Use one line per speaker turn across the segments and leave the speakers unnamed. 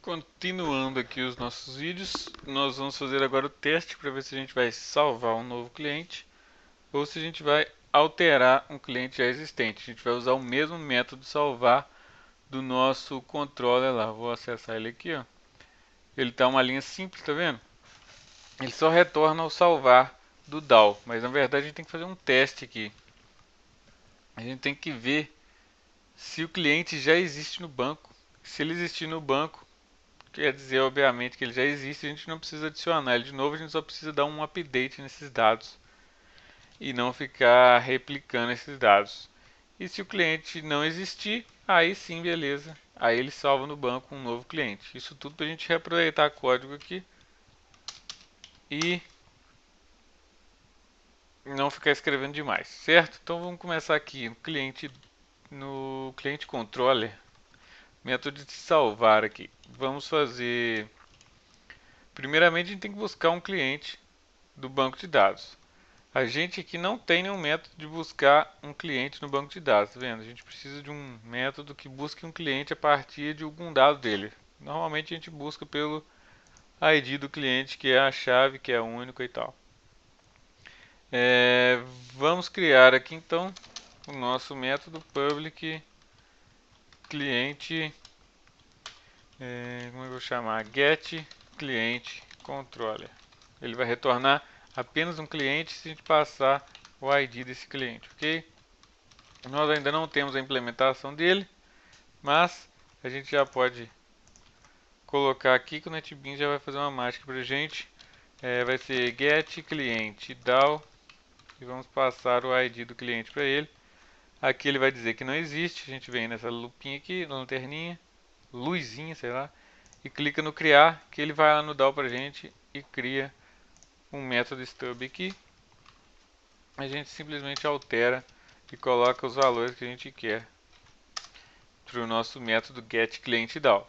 Continuando aqui os nossos vídeos, nós vamos fazer agora o teste para ver se a gente vai salvar um novo cliente ou se a gente vai alterar um cliente já existente. A gente vai usar o mesmo método de salvar do nosso controller lá. Vou acessar ele aqui, ó. Ele está uma linha simples, tá vendo? Ele só retorna ao salvar do DAO, mas na verdade a gente tem que fazer um teste aqui. A gente tem que ver se o cliente já existe no banco. Se ele existir no banco, quer dizer, obviamente, que ele já existe, a gente não precisa adicionar ele de novo, a gente só precisa dar um update nesses dados e não ficar replicando esses dados. E se o cliente não existir, aí sim, beleza. Aí ele salva no banco um novo cliente. Isso tudo para a gente reaproveitar código aqui e não ficar escrevendo demais, certo? Então vamos começar aqui no cliente controller, método de salvar aqui. Vamos fazer. Primeiramente, a gente tem que buscar um cliente do banco de dados. A gente aqui não tem nenhum método de buscar um cliente no banco de dados, tá vendo? A gente precisa de um método que busque um cliente a partir de algum dado dele. Normalmente a gente busca pelo ID do cliente, que é a chave, que é única e tal. Vamos criar aqui então o nosso método public cliente, como eu vou chamar? Get cliente controller. Ele vai retornar apenas um cliente se a gente passar o ID desse cliente, ok? Nós ainda não temos a implementação dele, mas a gente já pode colocar aqui que o NetBeans já vai fazer uma mágica para a gente. Vai ser get cliente DAO e vamos passar o ID do cliente para ele. Aqui ele vai dizer que não existe, a gente vem nessa lupinha aqui, na lanterninha, luzinha, sei lá, e clica no criar, que ele vai lá no DAO para a gente e cria um método stub aqui. A gente simplesmente altera e coloca os valores que a gente quer para o nosso método getClientDAO.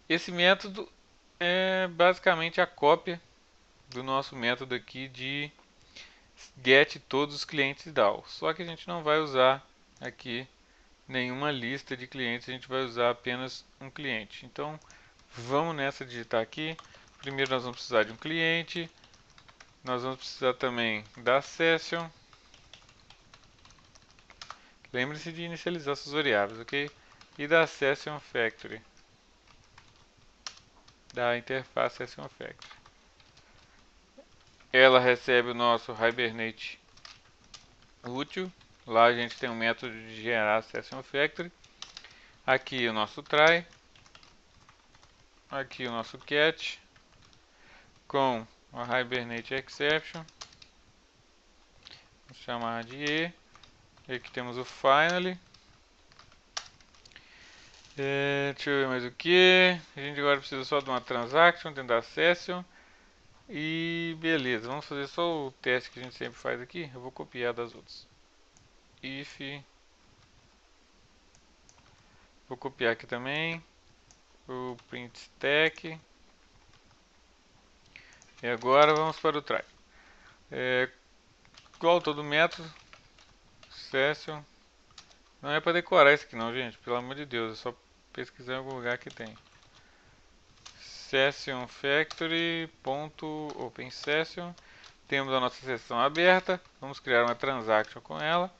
Esse método é basicamente a cópia do nosso método aqui de get todos os clientes DAO. Só que a gente não vai usar aqui nenhuma lista de clientes, a gente vai usar apenas um cliente. Então vamos nessa digitar aqui. Primeiro nós vamos precisar de um cliente. Nós vamos precisar também da session. Lembre-se de inicializar suas variáveis, ok? E da session factory. Da interface session factory. Ela recebe o nosso Hibernate útil. Lá a gente tem um método de gerar session factory. Aqui o nosso try. Aqui o nosso catch. Com a Hibernate exception. Vamos chamar de E. E aqui temos o finally. Deixa eu ver mais o que. A gente agora precisa só de uma transaction dentro da session. E beleza, vamos fazer só o teste que a gente sempre faz aqui. Eu vou copiar das outras. If. Vou copiar aqui também. O print stack. E agora vamos para o try. Igual todo método. Session. Não é para decorar isso aqui não, gente. Pelo amor de Deus. É só pesquisar em algum lugar que tem. Session factory.openSession. Temos a nossa sessão aberta. Vamos criar uma transaction com ela.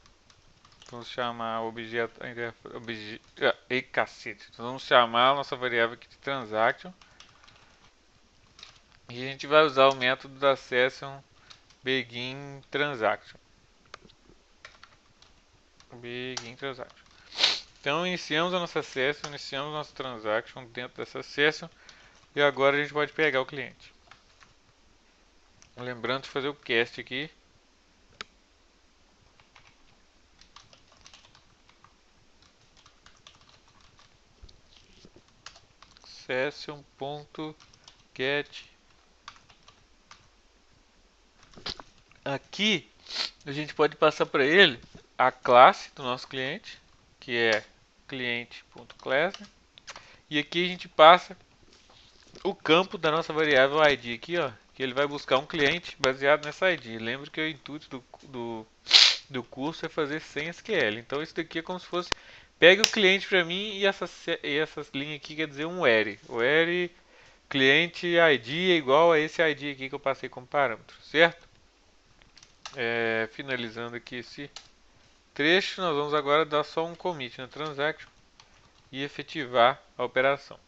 Vamos chamar objeto. Ei, cacete. Vamos chamar a nossa variável aqui de transaction. E a gente vai usar o método da session begin transaction. Begin transaction. Então iniciamos a nossa session, iniciamos a nossa transaction dentro dessa session. E agora a gente pode pegar o cliente. Lembrando de fazer o cast aqui. Session.get. Aqui a gente pode passar para ele a classe do nosso cliente, que é cliente.class. E aqui a gente passa o campo da nossa variável ID aqui, ó, que ele vai buscar um cliente baseado nessa ID. Lembra que o intuito do curso é fazer sem SQL. Então isso daqui é como se fosse pegue o cliente para mim e essas linhas aqui quer dizer um where. Where cliente ID é igual a esse ID aqui que eu passei como parâmetro, certo? Finalizando aqui esse trecho, nós vamos agora dar só um commit na transaction e efetivar a operação.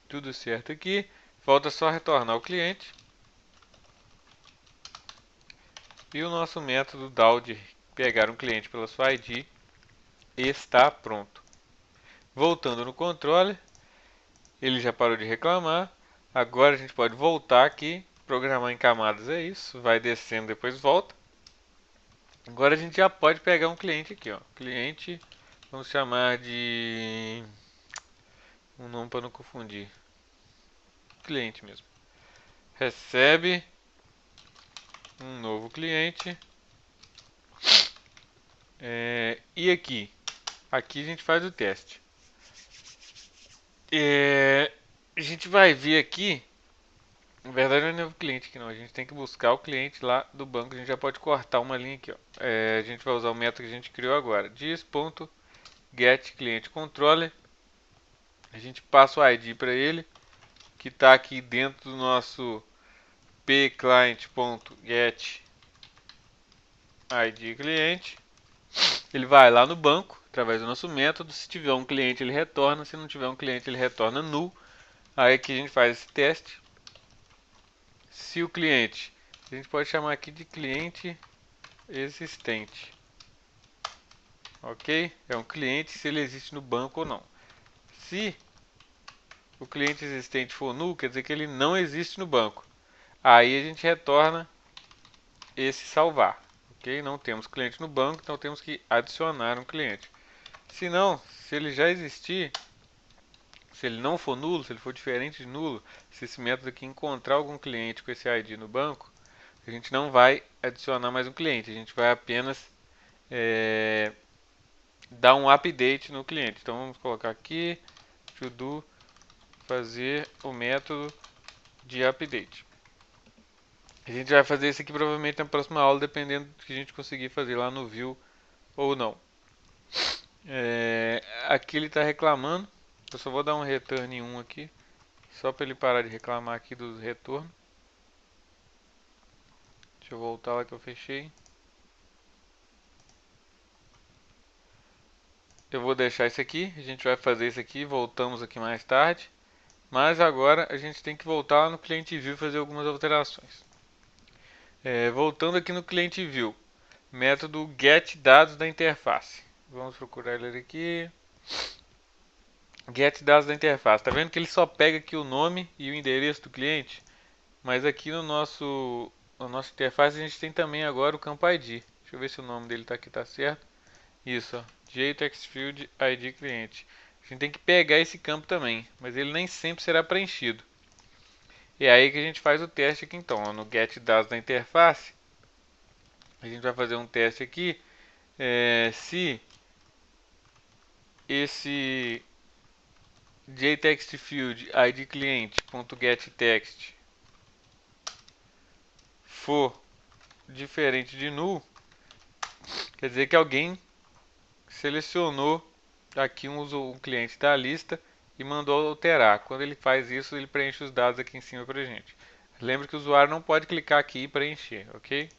Tudo certo aqui, falta só retornar o cliente. E o nosso método DAO de pegar um cliente pela sua ID está pronto. Voltando no controller, ele já parou de reclamar. Agora a gente pode voltar aqui, programar em camadas é isso, vai descendo depois volta. Agora a gente já pode pegar um cliente aqui, ó. Cliente, vamos chamar de um nome para não confundir. Cliente mesmo. Recebe um novo cliente. E aqui a gente faz o teste. A gente vai ver aqui, na verdade não é novo cliente aqui não, a gente tem que buscar o cliente lá do banco, a gente já pode cortar uma linha aqui, ó. A gente vai usar o método que a gente criou agora, dis.getClientController, a gente passa o ID para ele, que está aqui dentro do nosso pclient.getIDCliente. Ele vai lá no banco, através do nosso método, se tiver um cliente ele retorna, se não tiver um cliente ele retorna null. Aí aqui a gente faz esse teste. Se o cliente, a gente pode chamar aqui de cliente existente. Ok? É um cliente se ele existe no banco ou não. Se o cliente existente for null, quer dizer que ele não existe no banco. Aí a gente retorna esse salvar. Ok? Não temos cliente no banco, então temos que adicionar um cliente. Se não, se ele já existir, se ele não for nulo, se ele for diferente de nulo, se esse método aqui encontrar algum cliente com esse ID no banco, a gente não vai adicionar mais um cliente, a gente vai apenas dar um update no cliente. Então vamos colocar aqui, to do, fazer o método de update. A gente vai fazer isso aqui provavelmente na próxima aula, dependendo do que a gente conseguir fazer lá no view ou não. Aqui ele está reclamando, eu só vou dar um return 1 aqui, só para ele parar de reclamar aqui dos retornos. Deixa eu voltar lá que eu fechei. Eu vou deixar isso aqui, a gente vai fazer isso aqui, voltamos aqui mais tarde. Mas agora a gente tem que voltar no cliente view e fazer algumas alterações. Voltando aqui no cliente view, método get dados da interface. Vamos procurar ele aqui. Get dados da interface. Tá vendo que ele só pega aqui o nome e o endereço do cliente? Mas aqui no nossa interface a gente tem também agora o campo ID. Deixa eu ver se o nome dele tá aqui, tá certo. Isso, ó, JTextField ID cliente. A gente tem que pegar esse campo também, mas ele nem sempre será preenchido. E é aí que a gente faz o teste aqui então, ó, no get dados da interface. A gente vai fazer um teste aqui, se esse JTextField ID cliente.getText for diferente de null, quer dizer que alguém selecionou aqui um cliente da lista e mandou alterar. Quando ele faz isso, ele preenche os dados aqui em cima para a gente. Lembre que o usuário não pode clicar aqui e preencher, ok?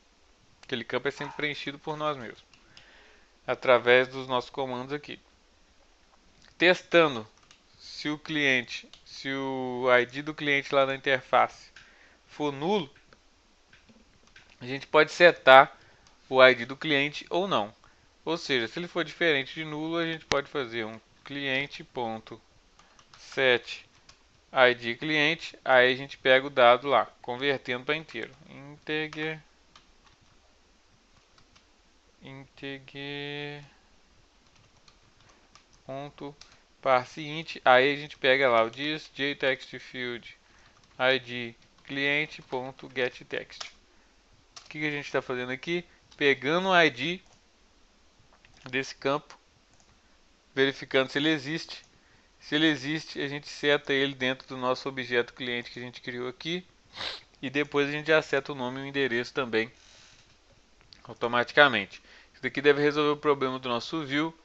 Aquele campo é sempre preenchido por nós mesmos, através dos nossos comandos aqui. Testando se o ID do cliente lá na interface for nulo, a gente pode setar o ID do cliente ou não. Ou seja, se ele for diferente de nulo, a gente pode fazer um cliente.set ID cliente, aí a gente pega o dado lá, convertendo para inteiro. Integer ponto parseInt, aí a gente pega lá o dis JTextField ID cliente.getText. O que a gente está fazendo aqui? Pegando o ID desse campo, verificando se ele existe. Se ele existe, a gente seta ele dentro do nosso objeto cliente que a gente criou aqui. E depois a gente já seta o nome e o endereço também, automaticamente. Isso daqui deve resolver o problema do nosso view.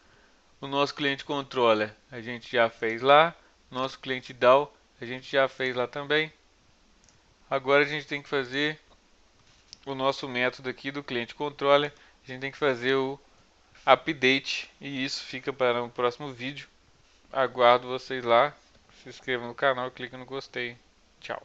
O nosso cliente controller a gente já fez lá. Nosso cliente DAO a gente já fez lá também. Agora a gente tem que fazer o nosso método aqui do cliente controller. A gente tem que fazer o update e isso fica para o próximo vídeo. Aguardo vocês lá. Se inscreva no canal e clique no gostei. Tchau.